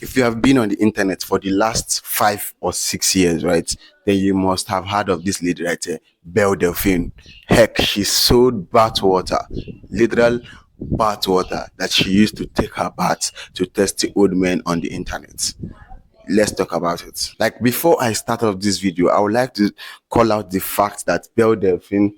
If you have been on the internet for the last 5 or 6 years, right, then you must have heard of this lady right here, Belle Delphine. Heck, she sold bath water, literal bath water that she used to take her bath to thirsty old men on the internet. Let's talk about it. Like, before I start off this video, I would like to call out the fact that Belle Delphine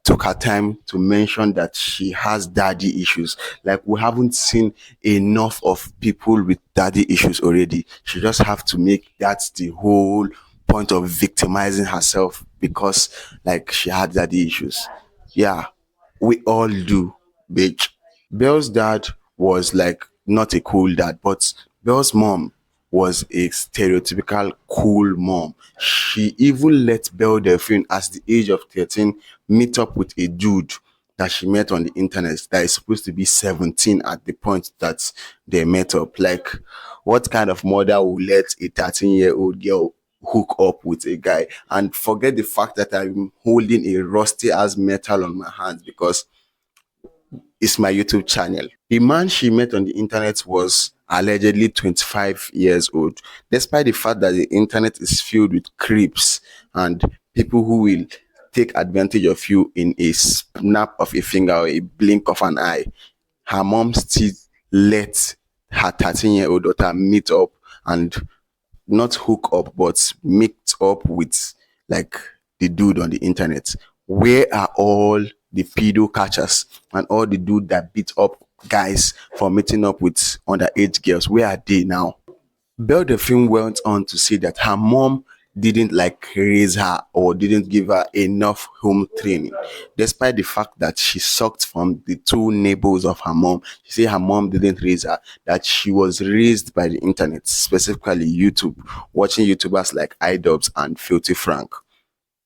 took her time to mention that she has daddy issues. Like, we haven't seen enough of people with daddy issues already. She just have to make that the whole point of victimizing herself because like she had daddy issues. Yeah, we all do, bitch. Belle's dad was like not a cool dad, but Belle's mom was a stereotypical cool mom. She even let Belle Delphine, as the age of 13, meet up with a dude that she met on the internet that is supposed to be 17 at the point that they met up. Like, what kind of mother will let a 13-year-old girl hook up with a guy? And forget the fact that I'm holding a rusty ass metal on my hands because it's my YouTube channel. The man she met on the internet was allegedly 25 years old, despite the fact that the internet is filled with creeps and people who will take advantage of you in a snap of a finger or a blink of an eye. Her mom still let her 13-year-old daughter meet up and not hook up, but meet up with like the dude on the internet. Where are all the pedo catchers and all the dude that beat up guys for meeting up with underage girls? Where are they now? Belle Delphine went on to say that her mom didn't like raise her or didn't give her enough home training, despite the fact that she sucked from the two neighbors of her mom. She said her mom didn't raise her, that she was raised by the internet, specifically YouTube, watching YouTubers like iDubbbz and Filthy Frank.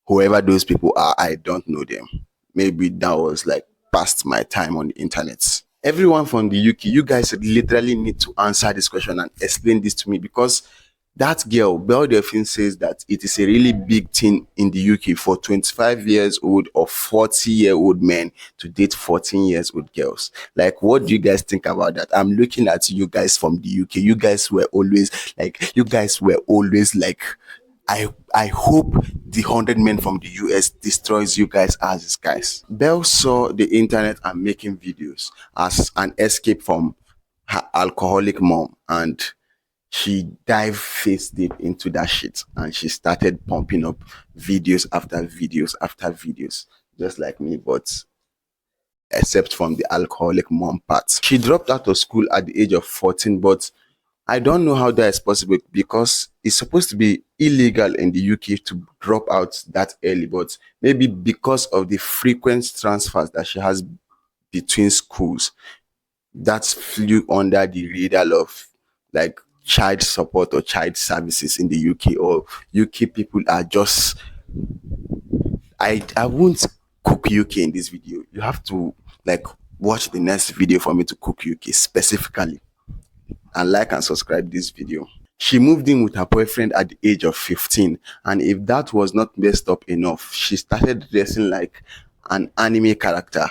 Whoever those people are, I don't know them. Maybe that was like past my time on the internet. Everyone from the UK, you guys literally need to answer this question and explain this to me, because that girl, Belle Delphine, says that it is a really big thing in the UK for 25 years old or 40-year-old men to date 14 years old girls. Like, what do you guys think about that? I'm looking at you guys from the UK. You guys were always like, I hope the 100 men from the US destroys you guys as these guys. Belle saw the internet and making videos as an escape from her alcoholic mom, and she dived face deep into that shit and she started pumping up videos after videos after videos, just like me, but except from the alcoholic mom part. She dropped out of school at the age of 14, but I don't know how that is possible because it's supposed to be illegal in the UK to drop out that early, but maybe because of the frequent transfers that she has between schools, that flew under the radar of like child support or child services in the UK, or UK people are just, I won't cook UK in this video. You have to like watch the next video for me to cook UK specifically, and like and subscribe this video. She moved in with her boyfriend at the age of 15, and if that was not messed up enough, she started dressing like an anime character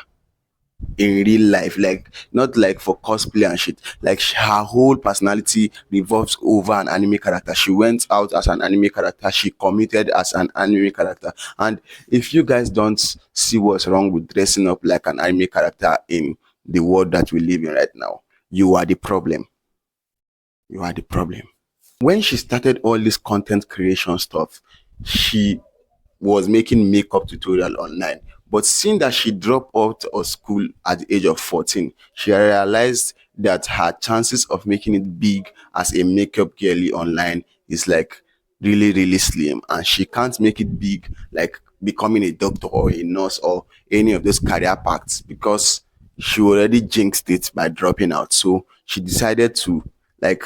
in real life, like not like for cosplay and shit. Like, her whole personality revolves over an anime character. She went out as an anime character, she committed as an anime character. And if you guys don't see what's wrong with dressing up like an anime character in the world that we live in right now, you are the problem. You are the problem. When she started all this content creation stuff, she was making makeup tutorial online. But seeing that she dropped out of school at the age of 14, she realized that her chances of making it big as a makeup girly online is like really, really slim. And she can't make it big like becoming a doctor or a nurse or any of those career paths, because she already jinxed it by dropping out. So she decided to like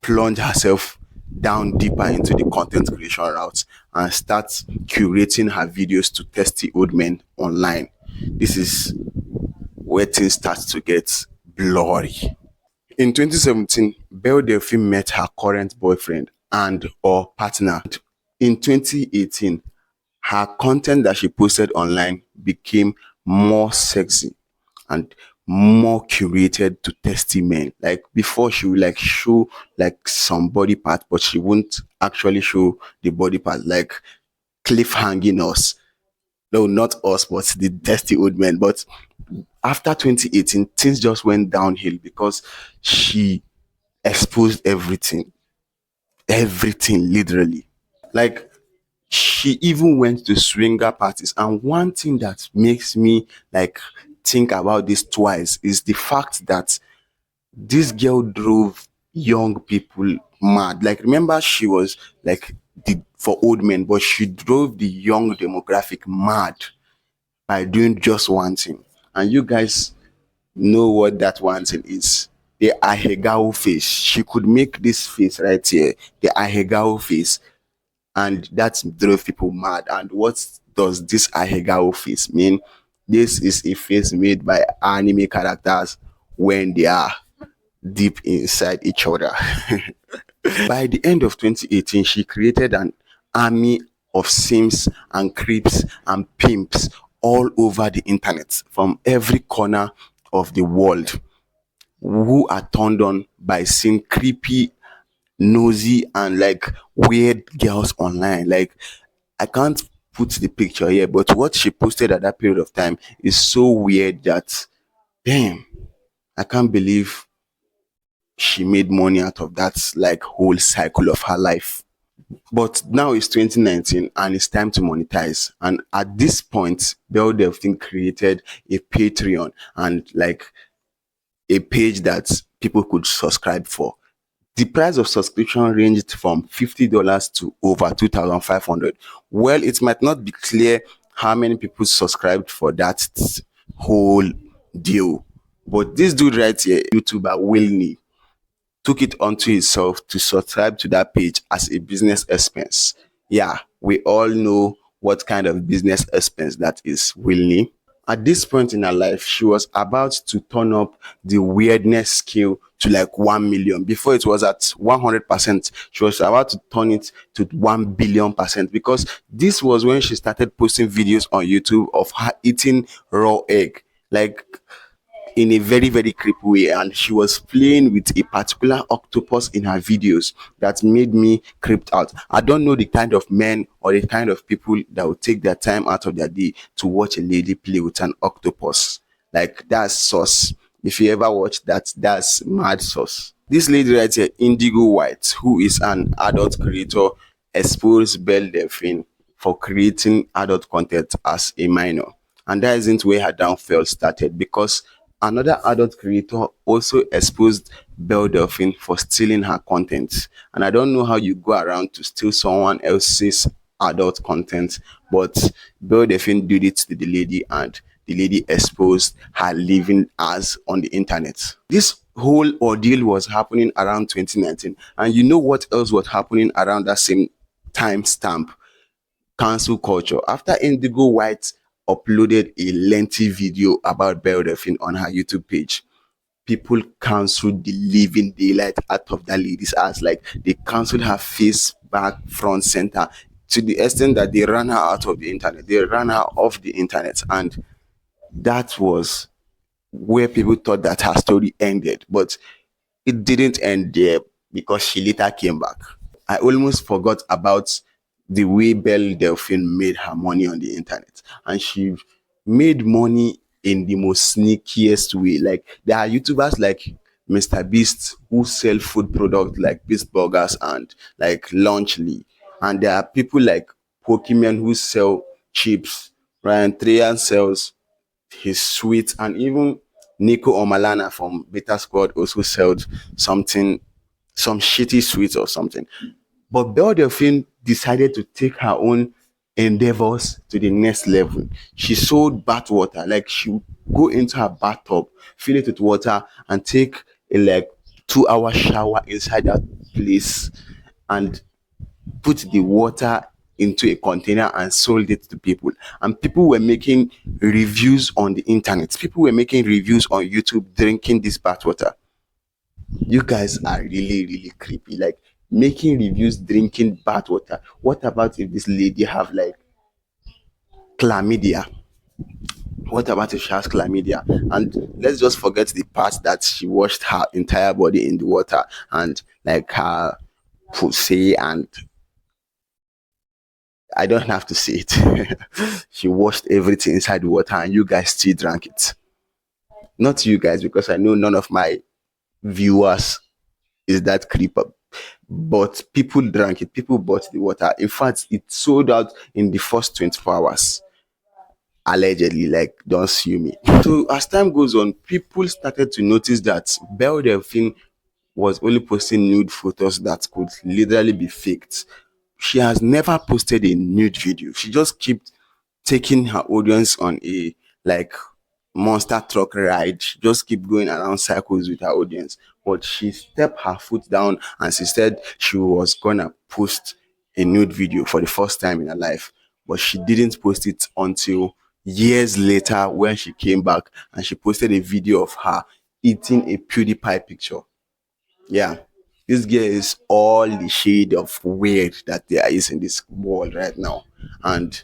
plunge herself down deeper into the content creation route and start curating her videos to thirsty old men online. This is where things start to get blurry. In 2017, Belle Delphine met her current boyfriend and or partner. In 2018, her content that she posted online became more sexy and more curated to testy men. Like before, she would like show like some body part, but she won't actually show the body part, like cliffhanging us. No, not us, but the testy old men. But after 2018, things just went downhill because she exposed everything, everything literally. Like she even went to swinger parties. And one thing that makes me like think about this twice is the fact that this girl drove young people mad. Like remember, she was like the for old men, but she drove the young demographic mad by doing just one thing. And you guys know what that one thing is. The ahegao face. She could make this face right here, the ahegao face, and that drove people mad. And what does this ahegao face mean? This is a face made by anime characters when they are deep inside each other. By the end of 2018, she created an army of sims and creeps and pimps all over the internet from every corner of the world who are turned on by seeing creepy, nosy, and like weird girls online. Like, I can't put the picture here, but what she posted at that period of time is so weird that, damn, I can't believe she made money out of that like whole cycle of her life. But now it's 2019 and it's time to monetize. And at this point, Belle Delphine created a Patreon and like a page that people could subscribe for. The price of subscription ranged from $50 to over 2,500. Well, it might not be clear how many people subscribed for that whole deal. But this dude right here, YouTuber Wilney, took it onto himself to subscribe to that page as a business expense. Yeah, we all know what kind of business expense that is, Wilney. At this point in her life, she was about to turn up the weirdness scale to like 1 million. Before it was at 100%, she was about to turn it to 1 billion percent, because this was when she started posting videos on YouTube of her eating raw egg. Like in a very very creepy way, and she was playing with a particular octopus in her videos that made me creeped out. I don't know the kind of men or the kind of people that would take their time out of their day to watch a lady play with an octopus. Like, that's sauce. If you ever watch that, that's mad sauce. This lady right here, Indigo White, who is an adult creator, exposed Belle Delphine for creating adult content as a minor. And that isn't where her downfall started, because another adult creator also exposed Belle Delphine for stealing her content. And I don't know how you go around to steal someone else's adult content, but Belle Delphine did it to the lady, and the lady exposed her living as on the internet. This whole ordeal was happening around 2019. And you know what else was happening around that same time stamp? Cancel culture. After Indigo White uploaded a lengthy video about Belle Delphine on her YouTube page, people cancelled the living daylight out of that lady's ass. Like, they cancelled her face, back, front, center, to the extent that they ran her out of the internet. They ran her off the internet, and that was where people thought that her story ended. But it didn't end there, because she later came back. I almost forgot about the way Belle Delphine made her money on the internet. And she made money in the most sneakiest way. Like, there are YouTubers like Mr. Beast who sell food products like Beast Burgers and like Launchly. And there are people like Pokemon who sell chips. Ryan Trahan sells his sweets, and even Nico Omalana from Beta Squad also sold something, some shitty sweets or something. But Belle Delphine decided to take her own endeavors to the next level. She sold bath water. Like, she would go into her bathtub, fill it with water, and take a like 2 hour shower inside that place, and put the water into a container and sold it to people. And people were making reviews on the internet. People were making reviews on YouTube drinking this bath water. You guys are really really creepy. Like, making reviews drinking bath water. What about if this lady have like chlamydia? What about if she has chlamydia? And let's just forget the part that she washed her entire body in the water and like her pussy, and I don't have to say it. She washed everything inside the water and you guys still drank it. Not you guys, because I know none of my viewers is that creeper. But people drank it, people bought the water. In fact, it sold out in the first 24 hours. Allegedly, like, don't sue me. So as time goes on, people started to notice that Belle Delphine was only posting nude photos that could literally be faked. She has never posted a nude video. She just kept taking her audience on a like monster truck ride. She just keep going around circles with her audience. But she stepped her foot down and she said she was gonna post a nude video for the first time in her life. But she didn't post it until years later when she came back and she posted a video of her eating a PewDiePie picture. Yeah. This girl is all the shade of weird that there is in this world right now. And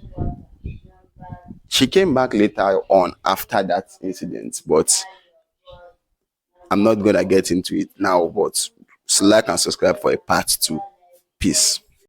she came back later on after that incident, but I'm not gonna get into it now. But like and subscribe for a part two. Peace.